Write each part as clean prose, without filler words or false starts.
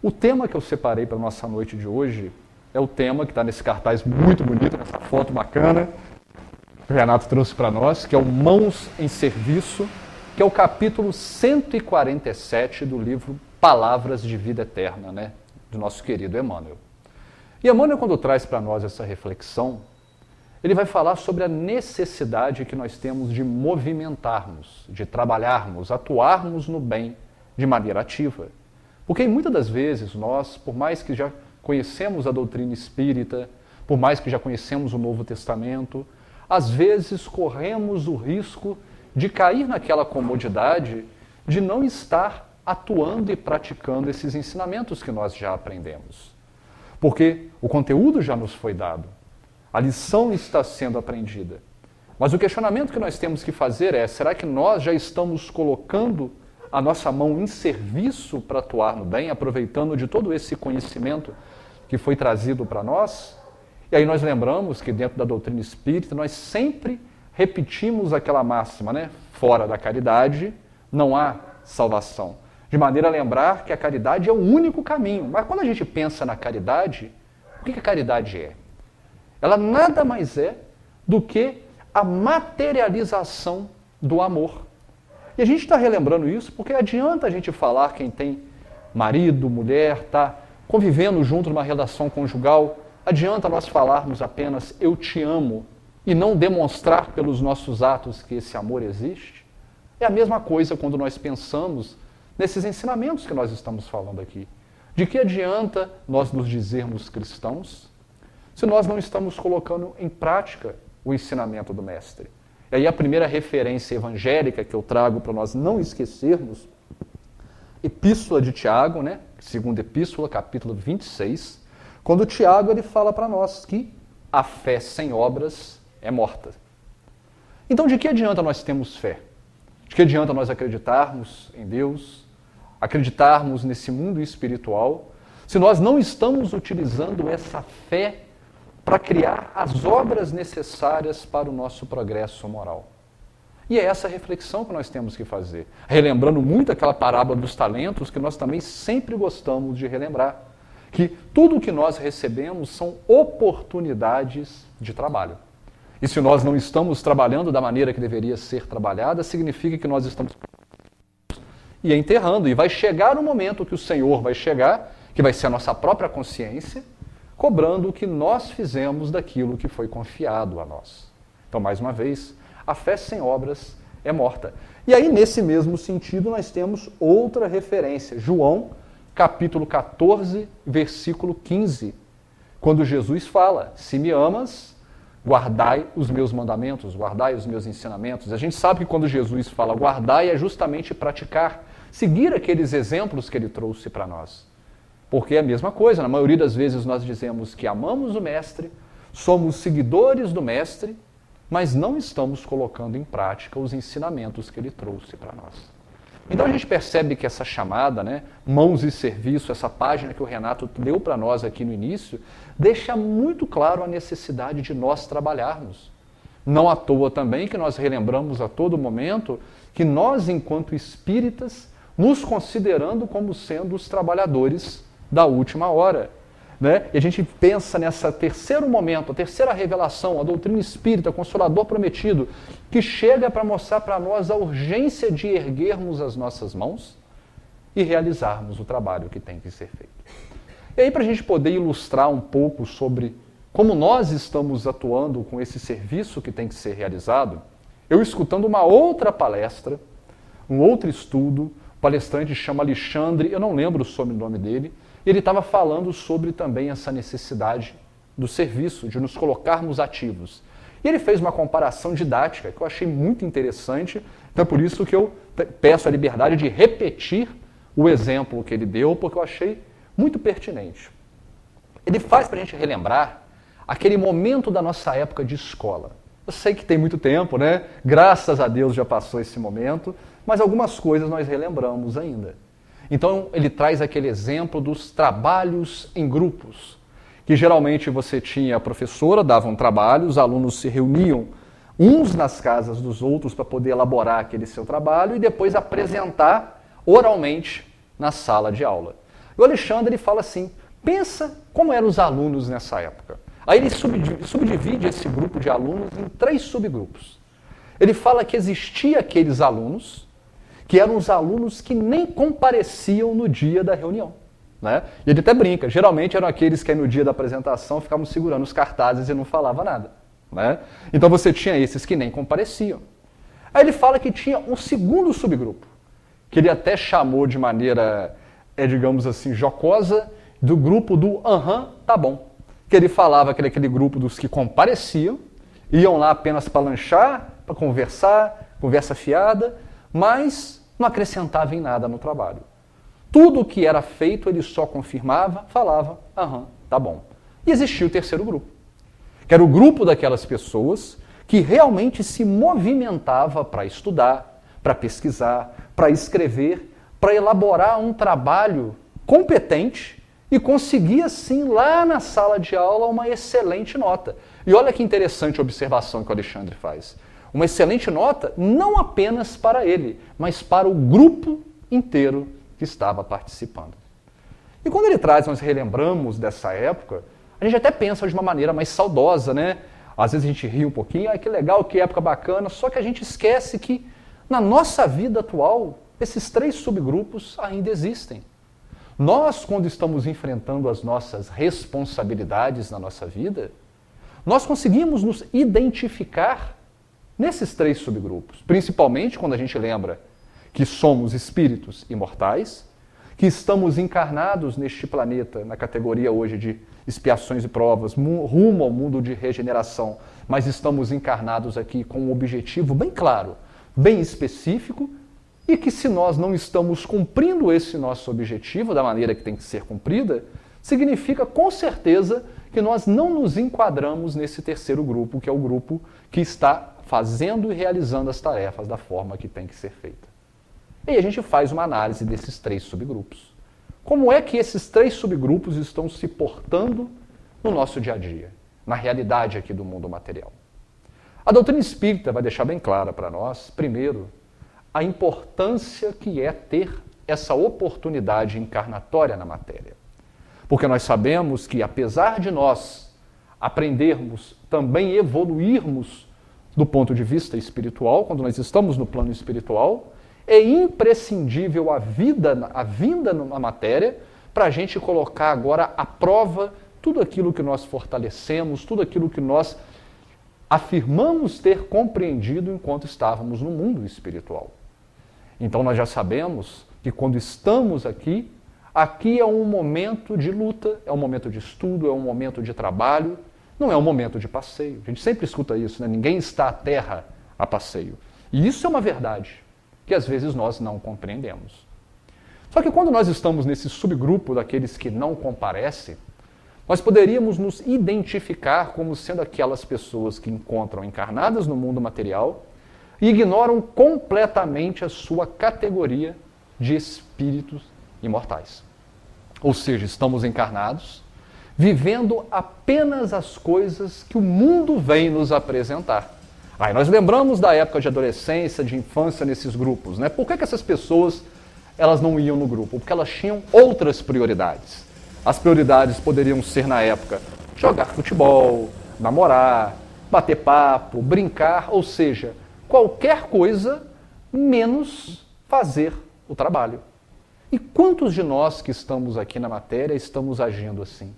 O tema que eu separei para a nossa noite de hoje é o tema que está nesse cartaz muito bonito, nessa foto bacana, que o Renato trouxe para nós, que é o Mãos em Serviço, que é o capítulo 147 do livro Palavras de Vida Eterna, né, do nosso querido Emmanuel. E Emmanuel, quando traz para nós essa reflexão, ele vai falar sobre a necessidade que nós temos de movimentarmos, de trabalharmos, atuarmos no bem de maneira ativa. Porque muitas das vezes nós, por mais que já conhecemos a doutrina espírita, por mais que já conhecemos o Novo Testamento, às vezes corremos o risco de cair naquela comodidade de não estar atuando e praticando esses ensinamentos que nós já aprendemos. Porque o conteúdo já nos foi dado, a lição está sendo aprendida. Mas o questionamento que nós temos que fazer é, será que nós já estamos colocando a nossa mão em serviço para atuar no bem, aproveitando de todo esse conhecimento que foi trazido para nós? E aí nós lembramos que dentro da doutrina espírita nós sempre repetimos aquela máxima, né? Fora da caridade não há salvação. De maneira a lembrar que a caridade é o único caminho. Mas quando a gente pensa na caridade, o que a caridade é? Ela nada mais é do que a materialização do amor. E a gente está relembrando isso porque adianta a gente falar quem tem marido, mulher, está convivendo junto numa relação conjugal, adianta nós falarmos apenas eu te amo e não demonstrar pelos nossos atos que esse amor existe? É a mesma coisa quando nós pensamos nesses ensinamentos que nós estamos falando aqui. De que adianta nós nos dizermos cristãos se nós não estamos colocando em prática o ensinamento do Mestre? E aí a primeira referência evangélica que eu trago para nós não esquecermos, Epístola de Tiago, né? Segunda Epístola, capítulo 26, quando Tiago ele fala para nós que a fé sem obras é morta. Então de que adianta nós termos fé? De que adianta nós acreditarmos em Deus, acreditarmos nesse mundo espiritual, se nós não estamos utilizando essa fé para criar as obras necessárias para o nosso progresso moral? E é essa reflexão que nós temos que fazer. Relembrando muito aquela parábola dos talentos que nós também sempre gostamos de relembrar. Que tudo o que nós recebemos são oportunidades de trabalho. E se nós não estamos trabalhando da maneira que deveria ser trabalhada, significa que nós estamos e enterrando. E vai chegar o momento que o Senhor vai chegar, que vai ser a nossa própria consciência, cobrando o que nós fizemos daquilo que foi confiado a nós. Então, mais uma vez, a fé sem obras é morta. E aí, nesse mesmo sentido, nós temos outra referência. João, capítulo 14, versículo 15. Quando Jesus fala, se me amas, guardai os meus mandamentos, guardai os meus ensinamentos. A gente sabe que quando Jesus fala guardai é justamente praticar, seguir aqueles exemplos que ele trouxe para nós. Porque é a mesma coisa, na maioria das vezes nós dizemos que amamos o Mestre, somos seguidores do Mestre, mas não estamos colocando em prática os ensinamentos que ele trouxe para nós. Então a gente percebe que essa chamada, né, mãos e serviço, essa página que o Renato deu para nós aqui no início, deixa muito claro a necessidade de nós trabalharmos. Não à toa também que nós relembramos a todo momento que nós, enquanto espíritas, nos considerando como sendo os trabalhadores da última hora. Né? E a gente pensa nessa terceiro momento, a terceira revelação, a doutrina espírita, o Consolador Prometido, que chega para mostrar para nós a urgência de erguermos as nossas mãos e realizarmos o trabalho que tem que ser feito. E aí, para a gente poder ilustrar um pouco sobre como nós estamos atuando com esse serviço que tem que ser realizado, eu escutando uma outra palestra, um outro estudo, o palestrante chama Alexandre, eu não lembro o sobrenome dele, e ele estava falando sobre também essa necessidade do serviço, de nos colocarmos ativos. E ele fez uma comparação didática que eu achei muito interessante, então é por isso que eu peço a liberdade de repetir o exemplo que ele deu, porque eu achei muito pertinente. Ele faz para a gente relembrar aquele momento da nossa época de escola. Eu sei que tem muito tempo, né? Graças a Deus já passou esse momento, mas algumas coisas nós relembramos ainda. Então, ele traz aquele exemplo dos trabalhos em grupos, que geralmente você tinha a professora, dava um trabalho, os alunos se reuniam uns nas casas dos outros para poder elaborar aquele seu trabalho e depois apresentar oralmente na sala de aula. E o Alexandre ele fala assim, pensa como eram os alunos nessa época. Aí ele subdivide esse grupo de alunos em 3 subgrupos. Ele fala que existia aqueles alunos, que eram os alunos que nem compareciam no dia da reunião. Né? E ele até brinca, geralmente eram aqueles que aí no dia da apresentação ficavam segurando os cartazes e não falavam nada. Né? Então você tinha esses que nem compareciam. Aí ele fala que tinha um segundo subgrupo, que ele até chamou de maneira, digamos assim, jocosa, do grupo do aham, tá bom. Que ele falava que era aquele grupo dos que compareciam, iam lá apenas para lanchar, para conversar, conversa fiada, mas não acrescentava em nada no trabalho. Tudo o que era feito ele só confirmava, falava, aham, tá bom. E existia o terceiro grupo, que era o grupo daquelas pessoas que realmente se movimentava para estudar, para pesquisar, para escrever, para elaborar um trabalho competente e conseguir, assim, lá na sala de aula, uma excelente nota. E olha que interessante a observação que o Alexandre faz. Uma excelente nota não apenas para ele, mas para o grupo inteiro que estava participando. E quando ele traz, nós relembramos dessa época, a gente até pensa de uma maneira mais saudosa, né? Às vezes a gente ri um pouquinho, que legal, que época bacana, só que a gente esquece que na nossa vida atual, esses 3 subgrupos ainda existem. Nós, quando estamos enfrentando as nossas responsabilidades na nossa vida, nós conseguimos nos identificar nesses 3 subgrupos, principalmente quando a gente lembra que somos espíritos imortais, que estamos encarnados neste planeta, na categoria hoje de expiações e provas, rumo ao mundo de regeneração, mas estamos encarnados aqui com um objetivo bem claro, bem específico, e que se nós não estamos cumprindo esse nosso objetivo da maneira que tem que ser cumprida, significa com certeza que nós não nos enquadramos nesse terceiro grupo, que é o grupo que está fazendo e realizando as tarefas da forma que tem que ser feita. E aí a gente faz uma análise desses 3 subgrupos. Como é que esses 3 subgrupos estão se portando no nosso dia a dia, na realidade aqui do mundo material? A doutrina espírita vai deixar bem clara para nós, primeiro, a importância que é ter essa oportunidade encarnatória na matéria. Porque nós sabemos que, apesar de nós aprendermos, também evoluirmos do ponto de vista espiritual, quando nós estamos no plano espiritual, é imprescindível a vinda na matéria para a gente colocar agora à prova tudo aquilo que nós fortalecemos, tudo aquilo que nós afirmamos ter compreendido enquanto estávamos no mundo espiritual. Então nós já sabemos que quando estamos aqui, aqui é um momento de luta, é um momento de estudo, é um momento de trabalho, não é um momento de passeio. A gente sempre escuta isso, né? Ninguém está à terra a passeio. E isso é uma verdade que às vezes nós não compreendemos. Só que quando nós estamos nesse subgrupo daqueles que não comparecem, nós poderíamos nos identificar como sendo aquelas pessoas que encontram encarnadas no mundo material e ignoram completamente a sua categoria de espíritos imortais. Ou seja, estamos encarnados, vivendo apenas as coisas que o mundo vem nos apresentar. Aí nós lembramos da época de adolescência, de infância nesses grupos, né? Por que essas pessoas elas não iam no grupo? Porque elas tinham outras prioridades. As prioridades poderiam ser, na época, jogar futebol, namorar, bater papo, brincar, ou seja, qualquer coisa menos fazer o trabalho. E quantos de nós que estamos aqui na matéria estamos agindo assim?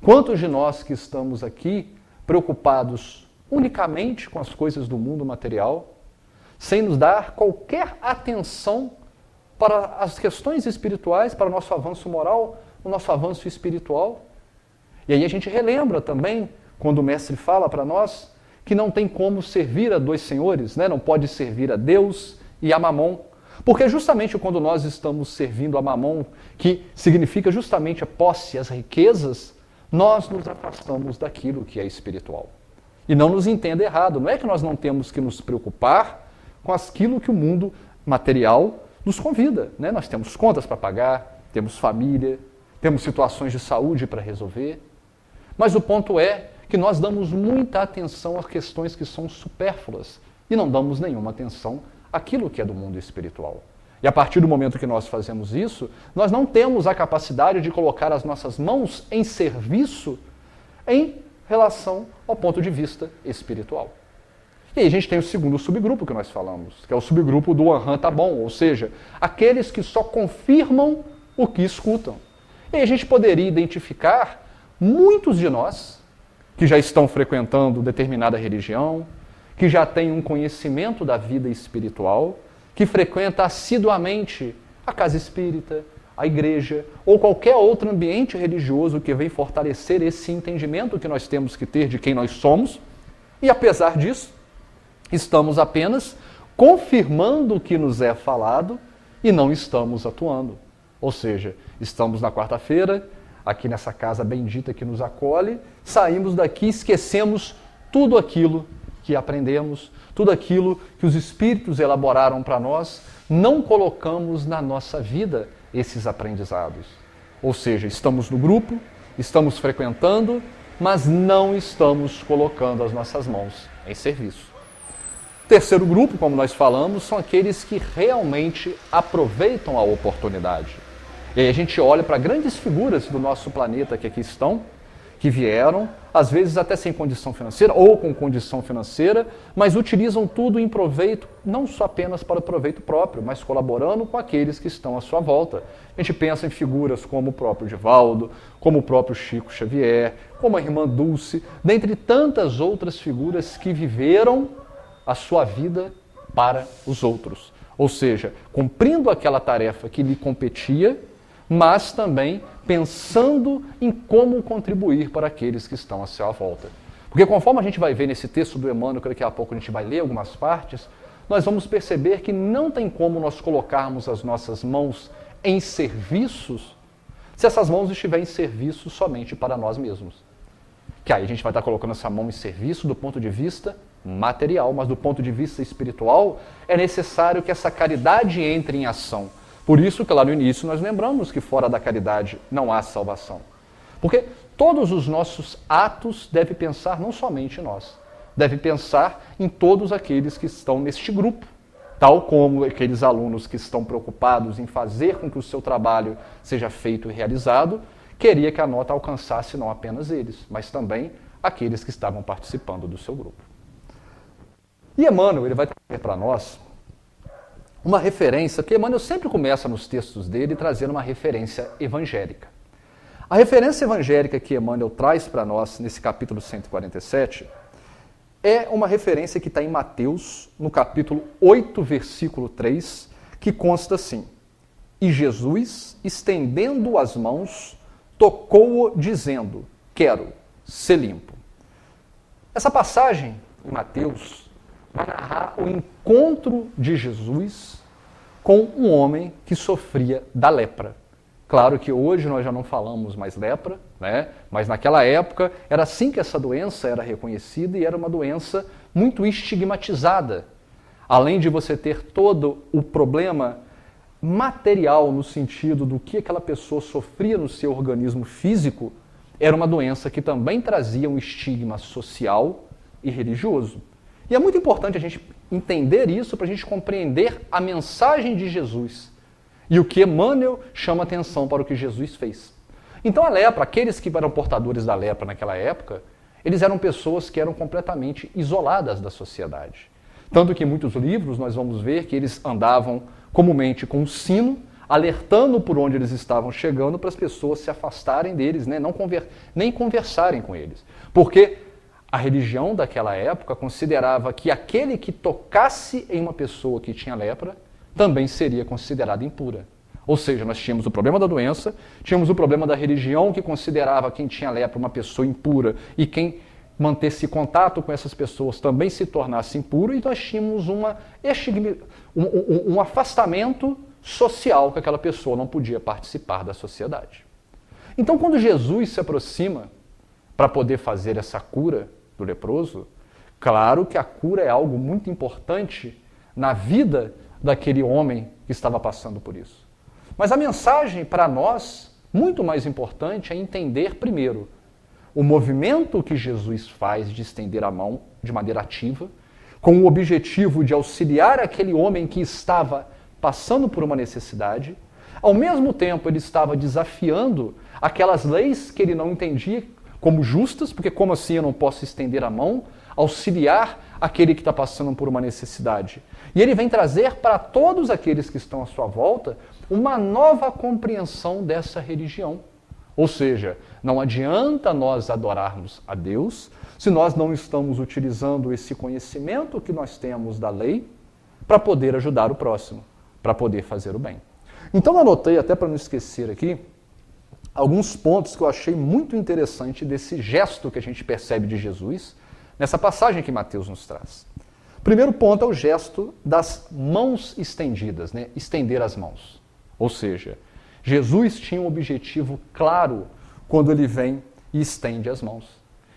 Quantos de nós que estamos aqui preocupados unicamente com as coisas do mundo material, sem nos dar qualquer atenção para as questões espirituais, para o nosso avanço moral, o nosso avanço espiritual? E aí a gente relembra também, quando o mestre fala para nós, que não tem como servir a 2 senhores, né? Não pode servir a Deus e a Mamon. Porque justamente quando nós estamos servindo a Mamon, que significa justamente a posse, as riquezas, nós nos afastamos daquilo que é espiritual. E não nos entenda errado, não é que nós não temos que nos preocupar com aquilo que o mundo material nos convida, né? Nós temos contas para pagar, temos família, temos situações de saúde para resolver, mas o ponto é que nós damos muita atenção a questões que são supérfluas e não damos nenhuma atenção àquilo que é do mundo espiritual. E a partir do momento que nós fazemos isso, nós não temos a capacidade de colocar as nossas mãos em serviço em relação ao ponto de vista espiritual. E aí a gente tem o segundo subgrupo que nós falamos, que é o subgrupo do aham, tá bom, ou seja, aqueles que só confirmam o que escutam. E aí a gente poderia identificar muitos de nós que já estão frequentando determinada religião, que já têm um conhecimento da vida espiritual, que frequenta assiduamente a casa espírita, a igreja ou qualquer outro ambiente religioso que vem fortalecer esse entendimento que nós temos que ter de quem nós somos, e apesar disso, estamos apenas confirmando o que nos é falado e não estamos atuando. Ou seja, estamos na quarta-feira, aqui nessa casa bendita que nos acolhe, saímos daqui e esquecemos tudo aquilo que aprendemos, tudo aquilo que os Espíritos elaboraram para nós, não colocamos na nossa vida esses aprendizados. Ou seja, estamos no grupo, estamos frequentando, mas não estamos colocando as nossas mãos em serviço. O terceiro grupo, como nós falamos, são aqueles que realmente aproveitam a oportunidade. E aí a gente olha para grandes figuras do nosso planeta que aqui estão, que vieram, às vezes até sem condição financeira ou com condição financeira, mas utilizam tudo em proveito, não só apenas para o proveito próprio, mas colaborando com aqueles que estão à sua volta. A gente pensa em figuras como o próprio Divaldo, como o próprio Chico Xavier, como a irmã Dulce, dentre tantas outras figuras que viveram a sua vida para os outros. Ou seja, cumprindo aquela tarefa que lhe competia, mas também pensando em como contribuir para aqueles que estão à sua volta. Porque conforme a gente vai ver nesse texto do Emmanuel, que daqui a pouco a gente vai ler algumas partes, nós vamos perceber que não tem como nós colocarmos as nossas mãos em serviços se essas mãos estiverem em serviço somente para nós mesmos. Que aí a gente vai estar colocando essa mão em serviço do ponto de vista material, mas do ponto de vista espiritual é necessário que essa caridade entre em ação. Por isso que lá no início nós lembramos que fora da caridade não há salvação. Porque todos os nossos atos devem pensar não somente em nós, devem pensar em todos aqueles que estão neste grupo, tal como aqueles alunos que estão preocupados em fazer com que o seu trabalho seja feito e realizado, queria que a nota alcançasse não apenas eles, mas também aqueles que estavam participando do seu grupo. E Emmanuel ele vai trazer para nós uma referência, porque Emmanuel sempre começa nos textos dele trazendo uma referência evangélica. A referência evangélica que Emmanuel traz para nós nesse capítulo 147 é uma referência que está em Mateus, no capítulo 8, versículo 3, que consta assim: E Jesus, estendendo as mãos, tocou-o, dizendo: Quero ser limpo. Essa passagem em Mateus vai narrar o encontro de Jesus com um homem que sofria da lepra. Claro que hoje nós já não falamos mais lepra, né? Mas naquela época era assim que essa doença era reconhecida e era uma doença muito estigmatizada. Além de você ter todo o problema material no sentido do que aquela pessoa sofria no seu organismo físico, era uma doença que também trazia um estigma social e religioso. E é muito importante a gente entender isso para a gente compreender a mensagem de Jesus e o que Emmanuel chama atenção para o que Jesus fez. Então a lepra, aqueles que eram portadores da lepra naquela época, eles eram pessoas que eram completamente isoladas da sociedade. Tanto que em muitos livros nós vamos ver que eles andavam comumente com um sino, alertando por onde eles estavam chegando para as pessoas se afastarem deles, né? Nem conversarem com eles. Porque a religião daquela época considerava que aquele que tocasse em uma pessoa que tinha lepra também seria considerado impura. Ou seja, nós tínhamos o problema da doença, tínhamos o problema da religião que considerava quem tinha lepra uma pessoa impura e quem mantesse contato com essas pessoas também se tornasse impuro, e nós tínhamos um afastamento social que aquela pessoa não podia participar da sociedade. Então, quando Jesus se aproxima para poder fazer essa cura do leproso, claro que a cura é algo muito importante na vida daquele homem que estava passando por isso. Mas a mensagem para nós, muito mais importante, é entender primeiro o movimento que Jesus faz de estender a mão de maneira ativa, com o objetivo de auxiliar aquele homem que estava passando por uma necessidade. Ao mesmo tempo, ele estava desafiando aquelas leis que ele não entendia como justas, porque como assim eu não posso estender a mão, auxiliar aquele que está passando por uma necessidade? E ele vem trazer para todos aqueles que estão à sua volta uma nova compreensão dessa religião. Ou seja, não adianta nós adorarmos a Deus se nós não estamos utilizando esse conhecimento que nós temos da lei para poder ajudar o próximo, para poder fazer o bem. Então eu anotei, até para não esquecer aqui, alguns pontos que eu achei muito interessante desse gesto que a gente percebe de Jesus nessa passagem que Mateus nos traz. O primeiro ponto é o gesto das mãos estendidas, né? Estender as mãos. Ou seja, Jesus tinha um objetivo claro quando ele vem e estende as mãos.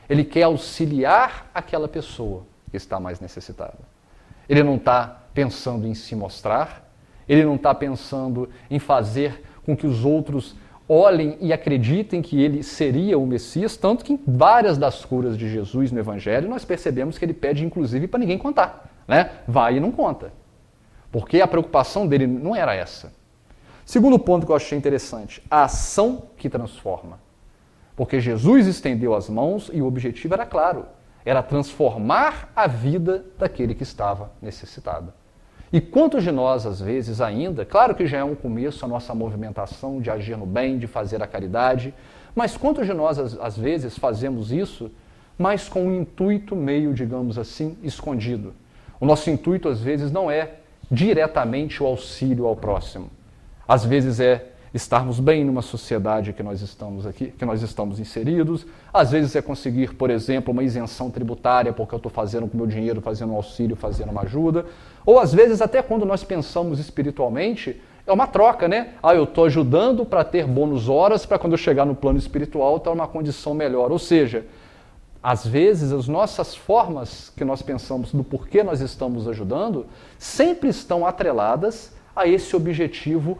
Ele quer auxiliar aquela pessoa que está mais necessitada. Ele não está pensando em se mostrar, ele não está pensando em fazer com que os outros olhem e acreditem que ele seria o Messias, tanto que em várias das curas de Jesus no Evangelho nós percebemos que ele pede inclusive para ninguém contar, né? Vai e não conta. Porque a preocupação dele não era essa. Segundo ponto que eu achei interessante, a ação que transforma. Porque Jesus estendeu as mãos e o objetivo era claro, era transformar a vida daquele que estava necessitado. E quantos de nós, às vezes, ainda, claro que já é um começo a nossa movimentação de agir no bem, de fazer a caridade, mas quantos de nós, às vezes, fazemos isso, mas com um intuito meio, digamos assim, escondido? O nosso intuito, às vezes, não é diretamente o auxílio ao próximo. Às vezes é estarmos bem numa sociedade que nós estamos aqui, que nós estamos inseridos. Às vezes é conseguir, por exemplo, uma isenção tributária, porque eu estou fazendo com o meu dinheiro, fazendo um auxílio, fazendo uma ajuda. Ou às vezes, até quando nós pensamos espiritualmente, é uma troca, né? Eu estou ajudando para ter bônus horas, para quando eu chegar no plano espiritual estar numa condição melhor. Ou seja, às vezes as nossas formas que nós pensamos do porquê nós estamos ajudando, sempre estão atreladas a esse objetivo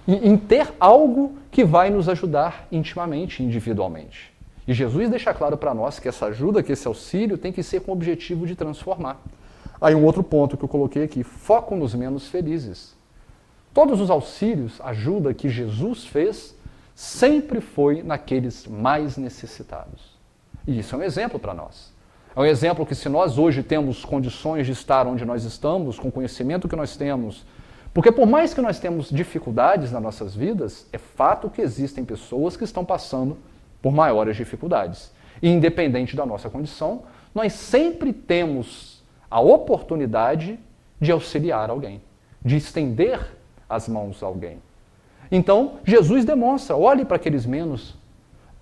em ter algo que vai nos ajudar intimamente, individualmente. E Jesus deixa claro para nós que essa ajuda, que esse auxílio tem que ser com o objetivo de transformar. Aí um outro ponto que eu coloquei aqui, foco nos menos felizes. Todos os auxílios, ajuda que Jesus fez, sempre foi naqueles mais necessitados. E isso é um exemplo para nós. É um exemplo que se nós hoje temos condições de estar onde nós estamos, com o conhecimento que nós temos, porque por mais que nós temos dificuldades nas nossas vidas, é fato que existem pessoas que estão passando por maiores dificuldades. E independente da nossa condição, nós sempre temos a oportunidade de auxiliar alguém, de estender as mãos a alguém. Então, Jesus demonstra, olhe para aqueles menos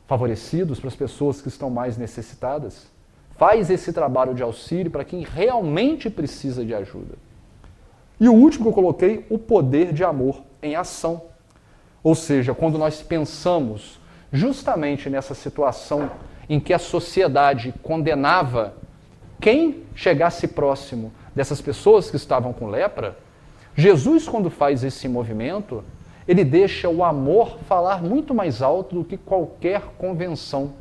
favorecidos, para as pessoas que estão mais necessitadas. Faz esse trabalho de auxílio para quem realmente precisa de ajuda. E o último que eu coloquei, o poder de amor em ação. Ou seja, quando nós pensamos justamente nessa situação em que a sociedade condenava quem chegasse próximo dessas pessoas que estavam com lepra, Jesus, quando faz esse movimento, ele deixa o amor falar muito mais alto do que qualquer convenção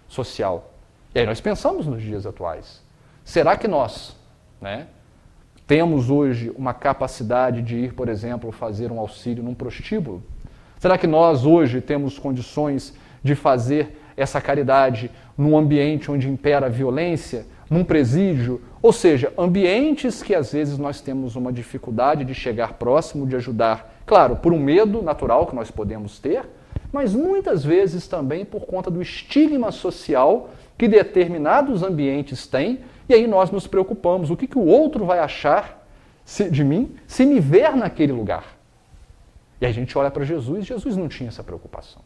social. E aí nós pensamos nos dias atuais. Será que nós, temos hoje uma capacidade de ir, por exemplo, fazer um auxílio num prostíbulo? Será que nós hoje temos condições de fazer essa caridade num ambiente onde impera a violência, num presídio? Ou seja, ambientes que às vezes nós temos uma dificuldade de chegar próximo, de ajudar. Claro, por um medo natural que nós podemos ter, mas muitas vezes também por conta do estigma social que determinados ambientes têm, e aí nós nos preocupamos. O que o outro vai achar de mim se me ver naquele lugar? E aí a gente olha para Jesus, Jesus não tinha essa preocupação.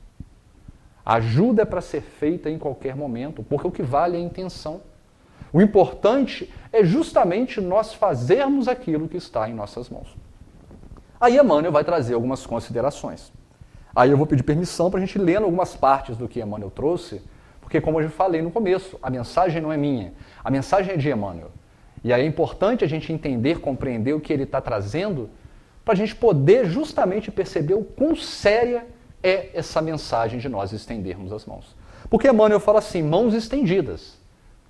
A ajuda é para ser feita em qualquer momento, porque o que vale é a intenção. O importante é justamente nós fazermos aquilo que está em nossas mãos. Aí Emmanuel vai trazer algumas considerações. Aí eu vou pedir permissão para a gente ler algumas partes do que Emmanuel trouxe, porque como eu já falei no começo, a mensagem não é minha, a mensagem é de Emmanuel. E aí é importante a gente entender, compreender o que ele está trazendo, para a gente poder justamente perceber o quão séria é essa mensagem de nós estendermos as mãos. Porque Emmanuel fala assim, mãos estendidas.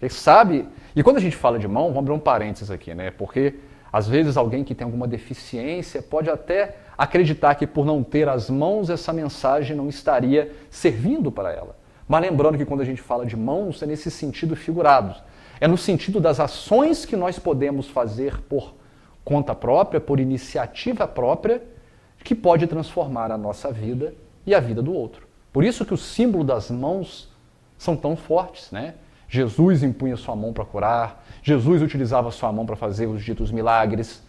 Ele sabe, e quando a gente fala de mão, vamos abrir um parênteses aqui, porque Às vezes alguém que tem alguma deficiência pode até acreditar que por não ter as mãos essa mensagem não estaria servindo para ela. Mas lembrando que quando a gente fala de mãos é nesse sentido figurado. É no sentido das ações que nós podemos fazer por conta própria, por iniciativa própria, que pode transformar a nossa vida e a vida do outro. Por isso que o símbolo das mãos são tão fortes, né? Jesus impunha sua mão para curar, Jesus utilizava sua mão para fazer os ditos milagres.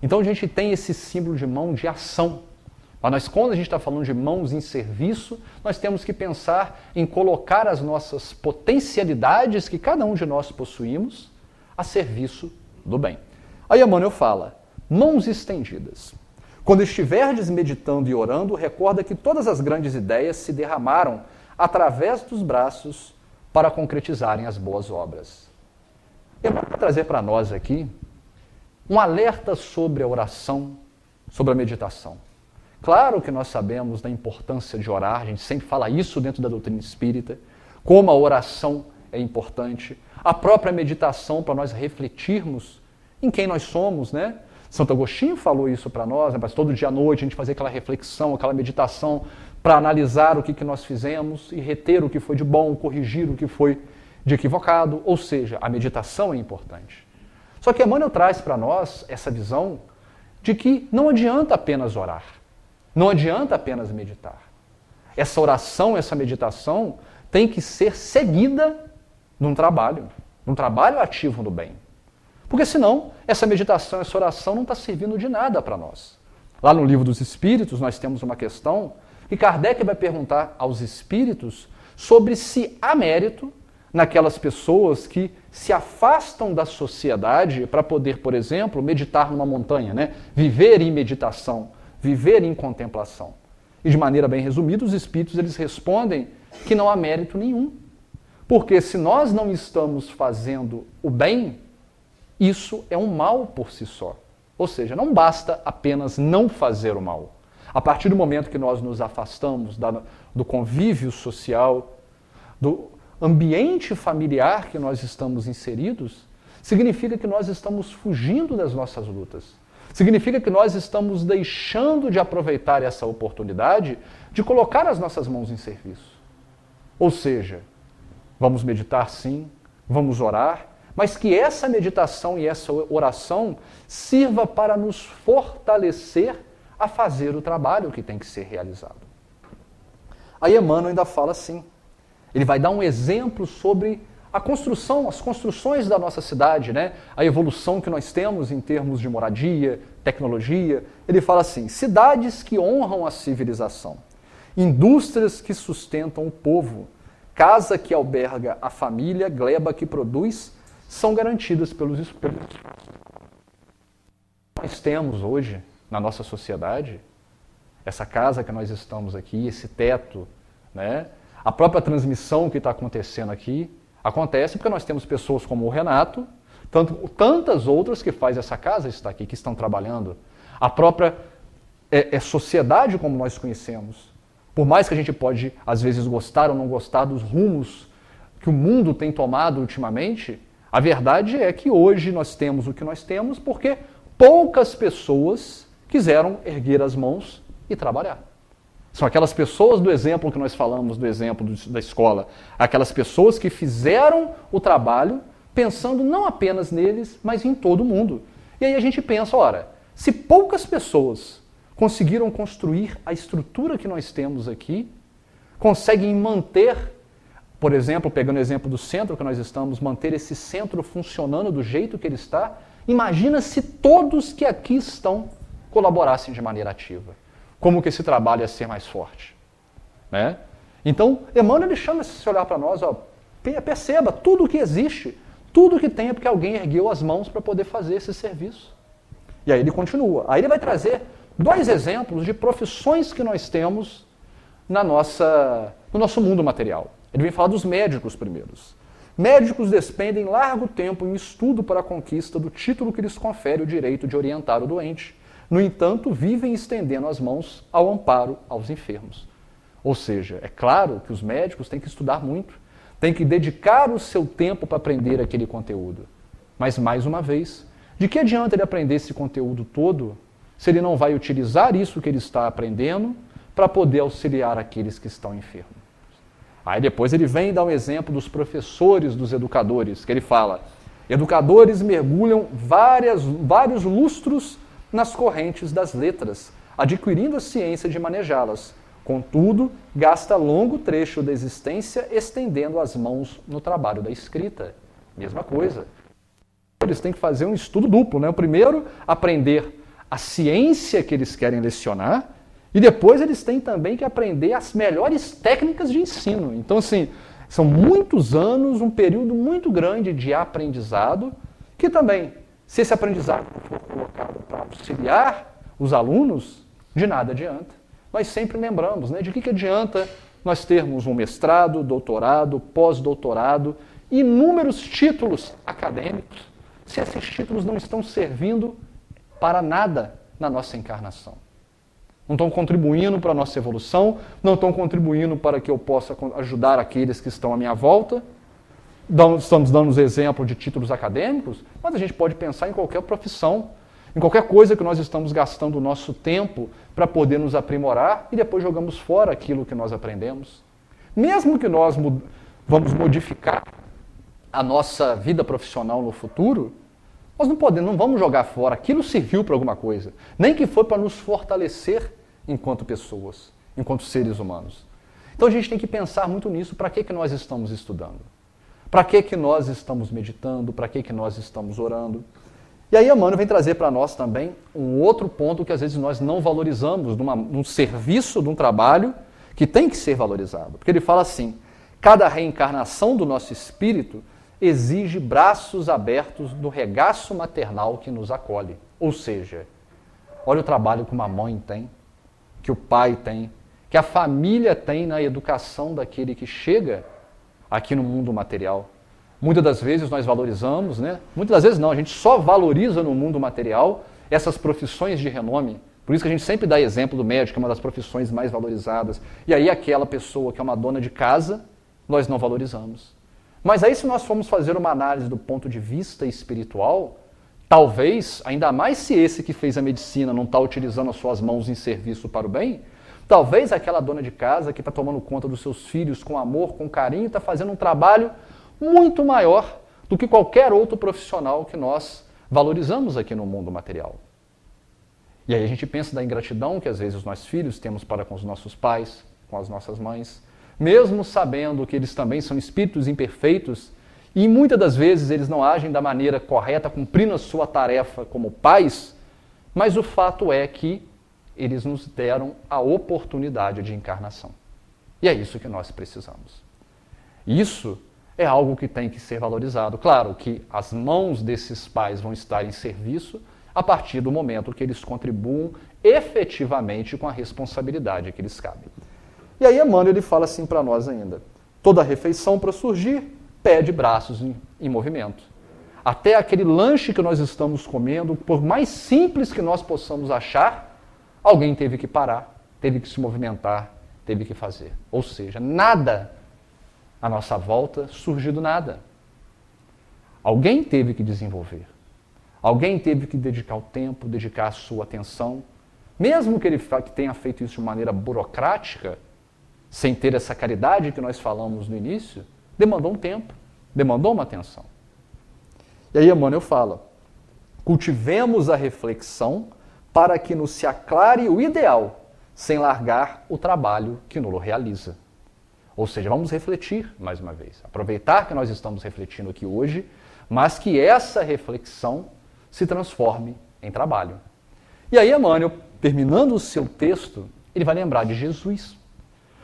Então a gente tem esse símbolo de mão de ação. Mas quando a gente está falando de mãos em serviço, nós temos que pensar em colocar as nossas potencialidades que cada um de nós possuímos a serviço do bem. Aí Emmanuel fala, mãos estendidas. Quando estiverdes meditando e orando, recorda que todas as grandes ideias se derramaram através dos braços para concretizarem as boas obras. Eu vou trazer para nós aqui um alerta sobre a oração, sobre a meditação. Claro que nós sabemos da importância de orar, a gente sempre fala isso dentro da doutrina espírita, como a oração é importante, a própria meditação para nós refletirmos em quem nós somos, né? Santo Agostinho falou isso para nós, né? Mas todo dia à noite a gente fazer aquela reflexão, aquela meditação para analisar o que nós fizemos e reter o que foi de bom, corrigir o que foi de equivocado, ou seja, a meditação é importante. Só que Emmanuel traz para nós essa visão de que não adianta apenas orar, não adianta apenas meditar. Essa oração, essa meditação tem que ser seguida num trabalho ativo no bem. Porque senão, essa meditação, essa oração não está servindo de nada para nós. Lá no Livro dos Espíritos, nós temos uma questão que Kardec vai perguntar aos espíritos sobre se há mérito naquelas pessoas que se afastam da sociedade para poder, por exemplo, meditar numa montanha, né? Viver em meditação, viver em contemplação. E de maneira bem resumida, os espíritos eles respondem que não há mérito nenhum. Porque se nós não estamos fazendo o bem, isso é um mal por si só. Ou seja, não basta apenas não fazer o mal. A partir do momento que nós nos afastamos do convívio social, do ambiente familiar que nós estamos inseridos, significa que nós estamos fugindo das nossas lutas. Significa que nós estamos deixando de aproveitar essa oportunidade de colocar as nossas mãos em serviço. Ou seja, vamos meditar sim, vamos orar, mas que essa meditação e essa oração sirva para nos fortalecer a fazer o trabalho que tem que ser realizado. Aí Emmanuel ainda fala assim, ele vai dar um exemplo sobre a construção, as construções da nossa cidade, né? A evolução que nós temos em termos de moradia, tecnologia. Ele fala assim, cidades que honram a civilização, indústrias que sustentam o povo, casa que alberga a família, gleba que produz, são garantidas pelos espíritos. Nós temos hoje, na nossa sociedade, essa casa que nós estamos aqui, esse teto, né? A própria transmissão que está acontecendo aqui, acontece porque nós temos pessoas como o Renato, tantas outras que faz essa casa estar aqui, que estão trabalhando. A própria sociedade como nós conhecemos. Por mais que a gente pode, às vezes, gostar ou não gostar dos rumos que o mundo tem tomado ultimamente, a verdade é que hoje nós temos o que nós temos porque poucas pessoas quiseram erguer as mãos e trabalhar. São aquelas pessoas do exemplo que nós falamos, do exemplo da escola, aquelas pessoas que fizeram o trabalho pensando não apenas neles, mas em todo mundo. E aí a gente pensa, ora, se poucas pessoas conseguiram construir a estrutura que nós temos aqui, conseguem manter, por exemplo, pegando o exemplo do centro que nós estamos, manter esse centro funcionando do jeito que ele está, imagina se todos que aqui estão colaborassem de maneira ativa. Como que esse trabalho ia ser mais forte. Né? Então, Emmanuel ele chama esse olhar para nós, ó, perceba, tudo que existe, tudo que tem é porque alguém ergueu as mãos para poder fazer esse serviço. E aí ele continua. Aí ele vai trazer 2 exemplos de profissões que nós temos no nosso mundo material. Ele vem falar dos médicos primeiros. Médicos despendem largo tempo em estudo para a conquista do título que lhes confere o direito de orientar o doente. No entanto, vivem estendendo as mãos ao amparo aos enfermos. Ou seja, é claro que os médicos têm que estudar muito, têm que dedicar o seu tempo para aprender aquele conteúdo. Mas, mais uma vez, De que adianta ele aprender esse conteúdo todo se ele não vai utilizar isso que ele está aprendendo para poder auxiliar aqueles que estão enfermos? Aí depois ele vem dar um exemplo dos professores, dos educadores, que ele fala: educadores mergulham vários lustros nas correntes das letras, adquirindo a ciência de manejá-las. Contudo, gasta longo trecho da existência estendendo as mãos no trabalho da escrita. Mesma coisa. Eles têm que fazer um estudo duplo, né? O primeiro, aprender a ciência que eles querem lecionar, e depois eles têm também que aprender as melhores técnicas de ensino. Então, assim, são muitos anos, um período muito grande de aprendizado, que também, se esse aprendizado for colocado para auxiliar os alunos, de nada adianta. Nós sempre lembramos, né, de que adianta nós termos um mestrado, doutorado, pós-doutorado, inúmeros títulos acadêmicos, se esses títulos não estão servindo para nada na nossa encarnação. Não estão contribuindo para a nossa evolução, não estão contribuindo para que eu possa ajudar aqueles que estão à minha volta. Estamos dando os exemplos de títulos acadêmicos, mas a gente pode pensar em qualquer profissão, em qualquer coisa que nós estamos gastando o nosso tempo para poder nos aprimorar e depois jogamos fora aquilo que nós aprendemos. Mesmo que nós vamos modificar a nossa vida profissional no futuro, nós não vamos jogar fora. Aquilo serviu para alguma coisa. Nem que foi para nos fortalecer enquanto pessoas, enquanto seres humanos. Então a gente tem que pensar muito nisso. Para que nós estamos estudando? Para que nós estamos meditando? Para que nós estamos orando? E aí Emmanuel vem trazer para nós também um outro ponto que às vezes nós não valorizamos num serviço, de um trabalho que tem que ser valorizado. Porque ele fala assim: cada reencarnação do nosso espírito exige braços abertos do regaço maternal que nos acolhe. Ou seja, olha o trabalho que uma mãe tem, que o pai tem, que a família tem na educação daquele que chega aqui no mundo material. Muitas das vezes nós valorizamos, né? Muitas das vezes não, a gente só valoriza no mundo material essas profissões de renome. Por isso que a gente sempre dá exemplo do médico, que é uma das profissões mais valorizadas. E aí aquela pessoa que é uma dona de casa, nós não valorizamos. Mas aí se nós formos fazer uma análise do ponto de vista espiritual, talvez, ainda mais se esse que fez a medicina não está utilizando as suas mãos em serviço para o bem, talvez aquela dona de casa que está tomando conta dos seus filhos com amor, com carinho, está fazendo um trabalho muito maior do que qualquer outro profissional que nós valorizamos aqui no mundo material. E aí a gente pensa da ingratidão que às vezes nós filhos temos para com os nossos pais, com as nossas mães, mesmo sabendo que eles também são espíritos imperfeitos e muitas das vezes eles não agem da maneira correta, cumprindo a sua tarefa como pais, mas o fato é que eles nos deram a oportunidade de encarnação. E é isso que nós precisamos. Isso é algo que tem que ser valorizado. Claro que as mãos desses pais vão estar em serviço a partir do momento que eles contribuam efetivamente com a responsabilidade que lhes cabe. E aí Emmanuel ele fala assim para nós ainda: toda refeição para surgir pede braços em movimento. Até aquele lanche que nós estamos comendo, por mais simples que nós possamos achar, alguém teve que parar, teve que se movimentar, teve que fazer. Ou seja, nada à nossa volta surgiu do nada. Alguém teve que desenvolver. Alguém teve que dedicar o tempo, dedicar a sua atenção. Mesmo que ele tenha feito isso de maneira burocrática, sem ter essa caridade que nós falamos no início, demandou um tempo, demandou uma atenção. E aí Emmanuel fala: cultivemos a reflexão para que nos se aclare o ideal, sem largar o trabalho que nulo realiza. Ou seja, vamos refletir mais uma vez. Aproveitar que nós estamos refletindo aqui hoje, mas que essa reflexão se transforme em trabalho. E aí Emmanuel, terminando o seu texto, ele vai lembrar de Jesus.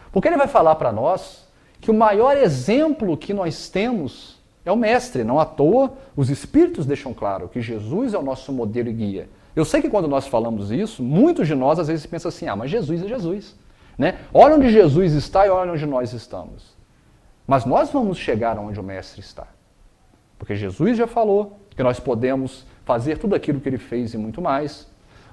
Porque ele vai falar para nós que o maior exemplo que nós temos é o Mestre. Não à toa, os Espíritos deixam claro que Jesus é o nosso modelo e guia. Eu sei que quando nós falamos isso, muitos de nós às vezes pensam assim: mas Jesus é Jesus. Né? Olha onde Jesus está e olha onde nós estamos. Mas nós vamos chegar onde o Mestre está. Porque Jesus já falou que nós podemos fazer tudo aquilo que ele fez e muito mais.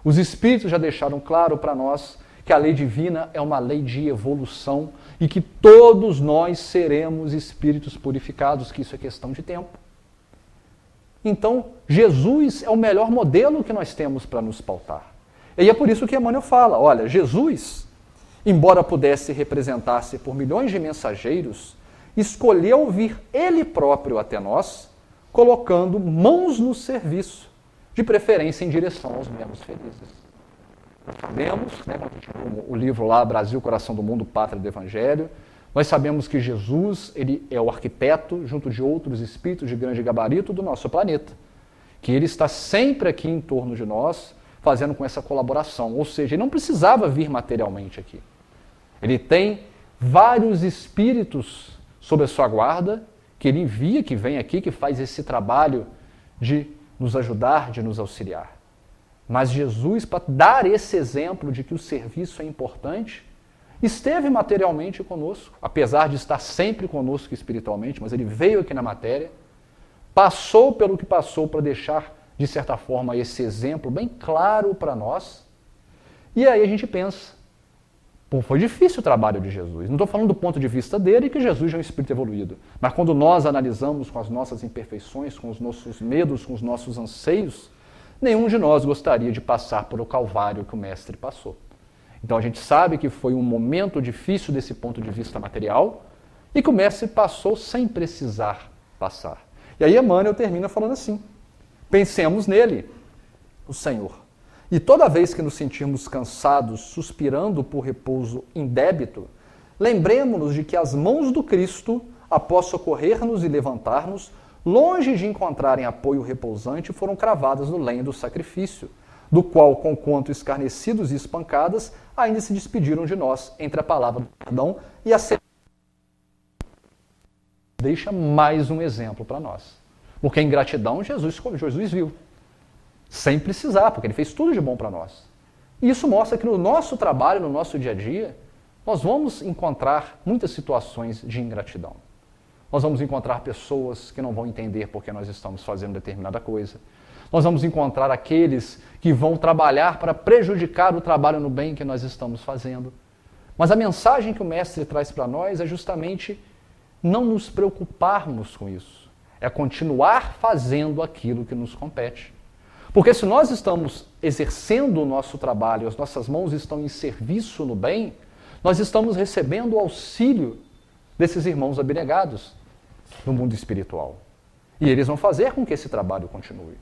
Os Espíritos já deixaram claro para nós que a lei divina é uma lei de evolução e que todos nós seremos espíritos purificados, que isso é questão de tempo. Então, Jesus é o melhor modelo que nós temos para nos pautar. E é por isso que Emmanuel fala, olha, Jesus, embora pudesse representar-se por milhões de mensageiros, escolheu vir ele próprio até nós, colocando mãos no serviço, de preferência em direção aos menos felizes. Nós sabemos, né, o livro lá, Brasil, Coração do Mundo, Pátria do Evangelho, nós sabemos que Jesus ele é o arquiteto, junto de outros espíritos de grande gabarito, do nosso planeta. Que ele está sempre aqui em torno de nós, fazendo com essa colaboração. Ou seja, ele não precisava vir materialmente aqui. Ele tem vários espíritos sob a sua guarda, que ele envia, que vem aqui, que faz esse trabalho de nos ajudar, de nos auxiliar. Mas Jesus, para dar esse exemplo de que o serviço é importante, esteve materialmente conosco, apesar de estar sempre conosco espiritualmente, mas ele veio aqui na matéria, passou pelo que passou para deixar, de certa forma, esse exemplo bem claro para nós. E aí a gente pensa, pô, foi difícil o trabalho de Jesus. Não estou falando do ponto de vista dele, que Jesus já é um espírito evoluído. Mas quando nós analisamos com as nossas imperfeições, com os nossos medos, com os nossos anseios, nenhum de nós gostaria de passar por o calvário que o Mestre passou. Então a gente sabe que foi um momento difícil desse ponto de vista material e que o Mestre passou sem precisar passar. E aí Emmanuel termina falando assim, pensemos nele, o Senhor. E toda vez que nos sentirmos cansados, suspirando por repouso indébito, lembremos-nos de que as mãos do Cristo, após socorrer-nos e levantar-nos, longe de encontrarem apoio repousante, foram cravadas no lenho do sacrifício, do qual, conquanto escarnecidos e espancadas, ainda se despediram de nós, entre a palavra do perdão e a deixa mais um exemplo para nós. Porque a ingratidão Jesus viu, sem precisar, porque ele fez tudo de bom para nós. E isso mostra que no nosso trabalho, no nosso dia a dia, nós vamos encontrar muitas situações de ingratidão. Nós vamos encontrar pessoas que não vão entender porque nós estamos fazendo determinada coisa. Nós vamos encontrar aqueles que vão trabalhar para prejudicar o trabalho no bem que nós estamos fazendo. Mas a mensagem que o Mestre traz para nós é justamente não nos preocuparmos com isso. É continuar fazendo aquilo que nos compete. Porque se nós estamos exercendo o nosso trabalho, as nossas mãos estão em serviço no bem, nós estamos recebendo o auxílio desses irmãos abnegados no mundo espiritual. E eles vão fazer com que esse trabalho continue.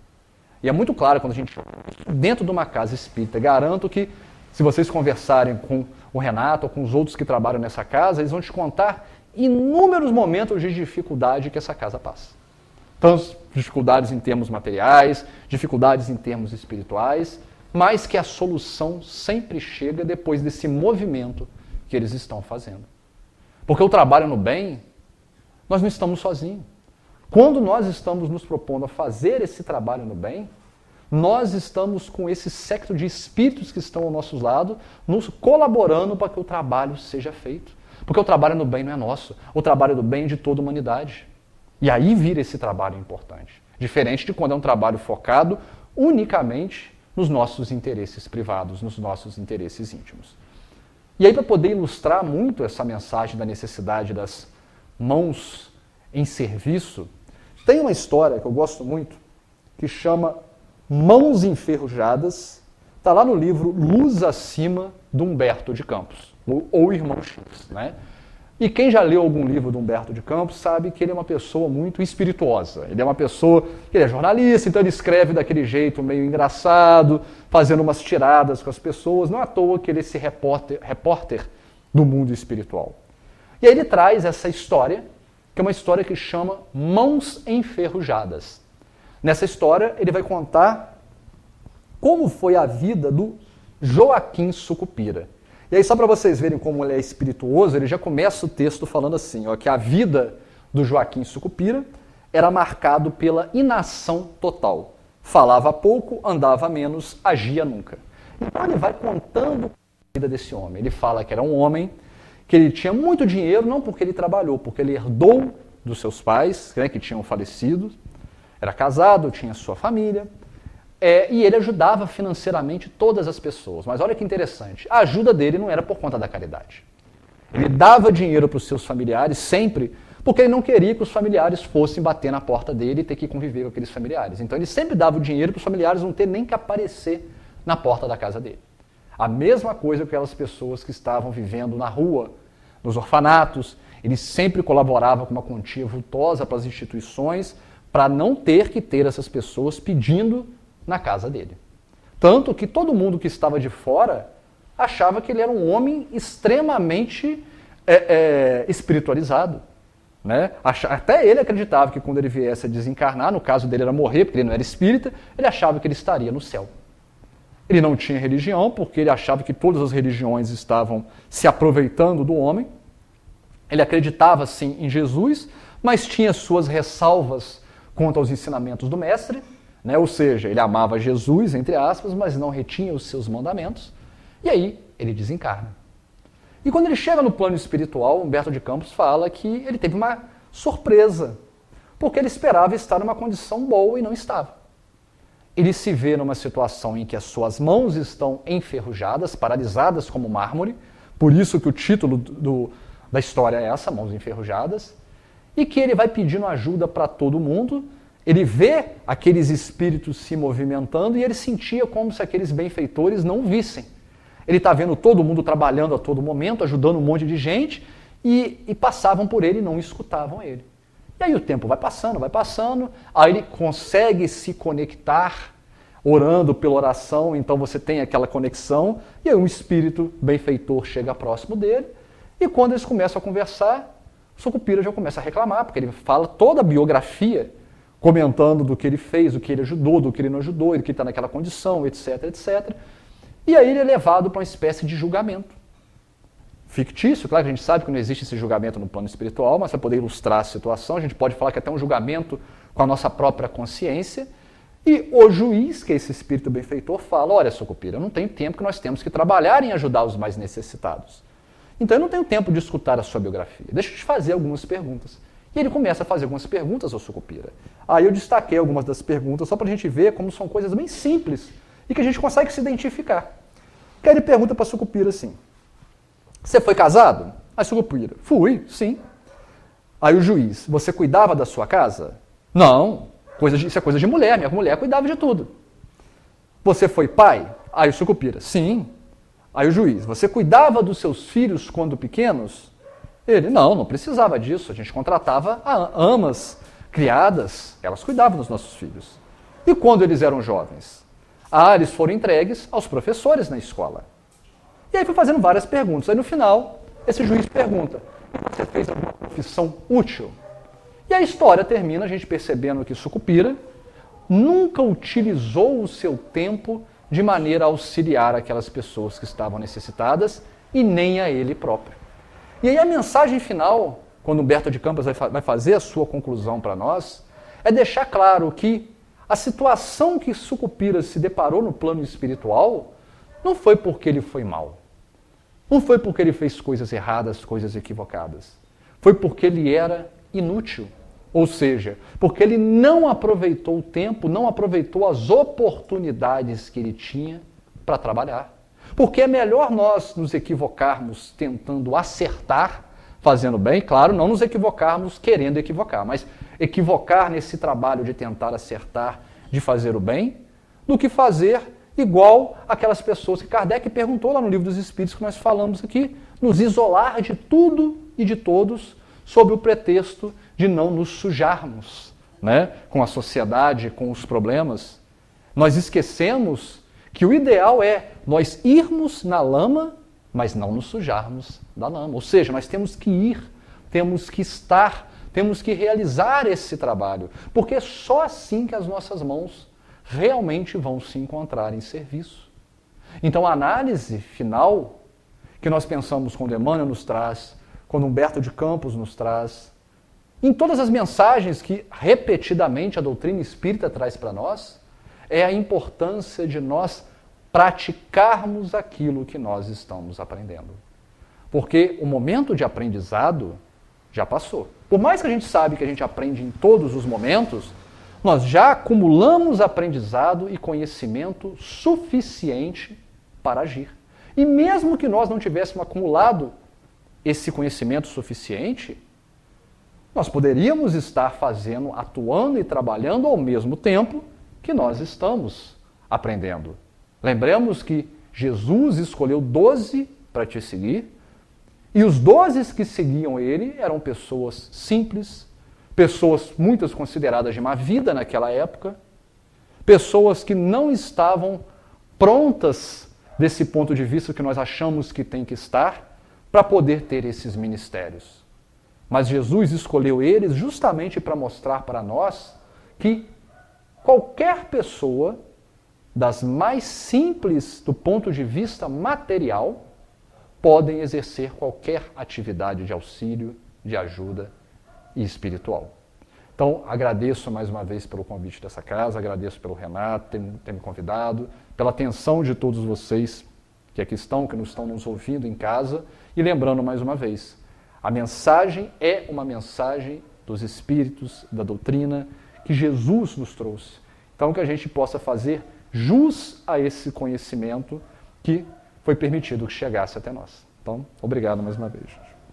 E é muito claro quando a gente, dentro de uma casa espírita, garanto que se vocês conversarem com o Renato ou com os outros que trabalham nessa casa, eles vão te contar inúmeros momentos de dificuldade que essa casa passa. Tanto dificuldades em termos materiais, dificuldades em termos espirituais, mas que a solução sempre chega depois desse movimento que eles estão fazendo. Porque o trabalho no bem, nós não estamos sozinhos. Quando nós estamos nos propondo a fazer esse trabalho no bem, nós estamos com esse séquito de espíritos que estão ao nosso lado, nos colaborando para que o trabalho seja feito. Porque o trabalho no bem não é nosso, o trabalho do bem é de toda a humanidade. E aí vira esse trabalho importante. Diferente de quando é um trabalho focado unicamente nos nossos interesses privados, nos nossos interesses íntimos. E aí, para poder ilustrar muito essa mensagem da necessidade das mãos em serviço, tem uma história que eu gosto muito, que chama Mãos Enferrujadas, está lá no livro Luz Acima, de Humberto de Campos, ou Irmão X, né? E quem já leu algum livro do Humberto de Campos sabe que ele é uma pessoa muito espirituosa. Ele é uma pessoa, ele é jornalista, então ele escreve daquele jeito meio engraçado, fazendo umas tiradas com as pessoas. Não é à toa que ele é esse repórter do mundo espiritual. E aí ele traz essa história, que é uma história que chama Mãos Enferrujadas. Nessa história ele vai contar como foi a vida do Joaquim Sucupira. E aí, só para vocês verem como ele é espirituoso, ele já começa o texto falando assim, ó, que a vida do Joaquim Sucupira era marcado pela inação total. Falava pouco, andava menos, agia nunca. Então ele vai contando a vida desse homem. Ele fala que era um homem, que ele tinha muito dinheiro, não porque ele trabalhou, porque ele herdou dos seus pais, né, que tinham falecido, era casado, tinha sua família, e ele ajudava financeiramente todas as pessoas. Mas olha que interessante, a ajuda dele não era por conta da caridade. Ele dava dinheiro para os seus familiares sempre Porque ele não queria que os familiares fossem bater na porta dele e ter que conviver com aqueles familiares. Então ele sempre dava o dinheiro para os familiares não ter nem que aparecer na porta da casa dele. A mesma coisa com aquelas pessoas que estavam vivendo na rua, nos orfanatos. Ele sempre colaborava com uma quantia vultosa para as instituições para não ter que ter essas pessoas pedindo na casa dele. Tanto que todo mundo que estava de fora achava que ele era um homem extremamente espiritualizado. Né? Até ele acreditava que quando ele viesse a desencarnar, no caso dele era morrer, porque ele não era espírita, ele achava que ele estaria no céu. Ele não tinha religião, porque ele achava que todas as religiões estavam se aproveitando do homem. Ele acreditava, sim, em Jesus, mas tinha suas ressalvas quanto aos ensinamentos do mestre, né? Ou seja, ele amava Jesus, entre aspas, mas não retinha os seus mandamentos. E aí ele desencarna. E quando ele chega no plano espiritual, Humberto de Campos fala que ele teve uma surpresa, porque ele esperava estar numa condição boa e não estava. Ele se vê numa situação em que as suas mãos estão enferrujadas, paralisadas como mármore, por isso que o título da história é essa, Mãos Enferrujadas, e que ele vai pedindo ajuda para todo mundo. Ele vê aqueles espíritos se movimentando e ele sentia como se aqueles benfeitores não vissem. Ele está vendo todo mundo trabalhando a todo momento, ajudando um monte de gente, e passavam por ele e não escutavam ele. E aí o tempo vai passando, aí ele consegue se conectar, orando pela oração, então você tem aquela conexão, e aí um espírito benfeitor chega próximo dele, e quando eles começam a conversar, o Sucupira já começa a reclamar, porque ele fala toda a biografia, comentando do que ele fez, do que ele ajudou, do que ele não ajudou, ele que está naquela condição, etc, etc. E aí ele é levado para uma espécie de julgamento. Fictício, claro que a gente sabe que não existe esse julgamento no plano espiritual, mas para poder ilustrar a situação, a gente pode falar que é até um julgamento com a nossa própria consciência. E o juiz, que é esse espírito benfeitor, fala: olha, Sucupira, eu não tenho tempo, que nós temos que trabalhar em ajudar os mais necessitados. Então eu não tenho tempo de escutar a sua biografia. Deixa eu te fazer algumas perguntas. E ele começa a fazer algumas perguntas ao Sucupira. Aí eu destaquei algumas das perguntas só para a gente ver como são coisas bem simples e que a gente consegue se identificar. Que aí ele pergunta para Sucupira assim: você foi casado? Aí Sucupira: fui, sim. Aí o juiz: você cuidava da sua casa? Não, isso é coisa de mulher, minha mulher cuidava de tudo. Você foi pai? Aí o Sucupira: sim. Aí o juiz: você cuidava dos seus filhos quando pequenos? Ele: não precisava disso, a gente contratava amas, criadas, elas cuidavam dos nossos filhos. E quando eles eram jovens? Eles foram entregues aos professores na escola. E aí foi fazendo várias perguntas. Aí no final, esse juiz pergunta: você fez alguma profissão útil? E a história termina a gente percebendo que Sucupira nunca utilizou o seu tempo de maneira a auxiliar aquelas pessoas que estavam necessitadas e nem a ele próprio. E aí a mensagem final, quando Humberto de Campos vai fazer a sua conclusão para nós, é deixar claro que a situação que Sucupira se deparou no plano espiritual não foi porque ele foi mau. Não foi porque ele fez coisas erradas, coisas equivocadas. Foi porque ele era inútil. Ou seja, porque ele não aproveitou o tempo, não aproveitou as oportunidades que ele tinha para trabalhar. Porque é melhor nós nos equivocarmos tentando acertar, fazendo bem, claro, não nos equivocarmos querendo equivocar, mas equivocar nesse trabalho de tentar acertar, de fazer o bem, do que fazer igual aquelas pessoas que Kardec perguntou lá no Livro dos Espíritos que nós falamos aqui, nos isolar de tudo e de todos sob o pretexto de não nos sujarmos, né, com a sociedade, com os problemas. Nós esquecemos que o ideal é nós irmos na lama, mas não nos sujarmos da lama. Ou seja, nós temos que ir, temos que estar, temos que realizar esse trabalho, porque é só assim que as nossas mãos realmente vão se encontrar em serviço. Então a análise final que nós pensamos quando Emmanuel nos traz, quando Humberto de Campos nos traz, em todas as mensagens que repetidamente a doutrina espírita traz para nós, é a importância de nós praticarmos aquilo que nós estamos aprendendo. Porque o momento de aprendizado já passou. Por mais que a gente sabe que a gente aprende em todos os momentos, nós já acumulamos aprendizado e conhecimento suficiente para agir. E mesmo que nós não tivéssemos acumulado esse conhecimento suficiente, Nós poderíamos estar fazendo, atuando e trabalhando ao mesmo tempo que nós estamos aprendendo. Lembremos que Jesus escolheu 12 para te seguir, e os 12 que seguiam ele eram pessoas simples, pessoas muitas consideradas de má vida naquela época, pessoas que não estavam prontas desse ponto de vista que nós achamos que tem que estar para poder ter esses ministérios. Mas Jesus escolheu eles justamente para mostrar para nós que qualquer pessoa, das mais simples do ponto de vista material, podem exercer qualquer atividade de auxílio, de ajuda e espiritual. Então, agradeço mais uma vez pelo convite dessa casa, agradeço pelo Renato ter me convidado, pela atenção de todos vocês que aqui estão, que estão nos ouvindo em casa, e lembrando mais uma vez, a mensagem é uma mensagem dos Espíritos, da doutrina, que Jesus nos trouxe. Então, que a gente possa fazer jus a esse conhecimento que foi permitido que chegasse até nós. Então, obrigado mais uma vez.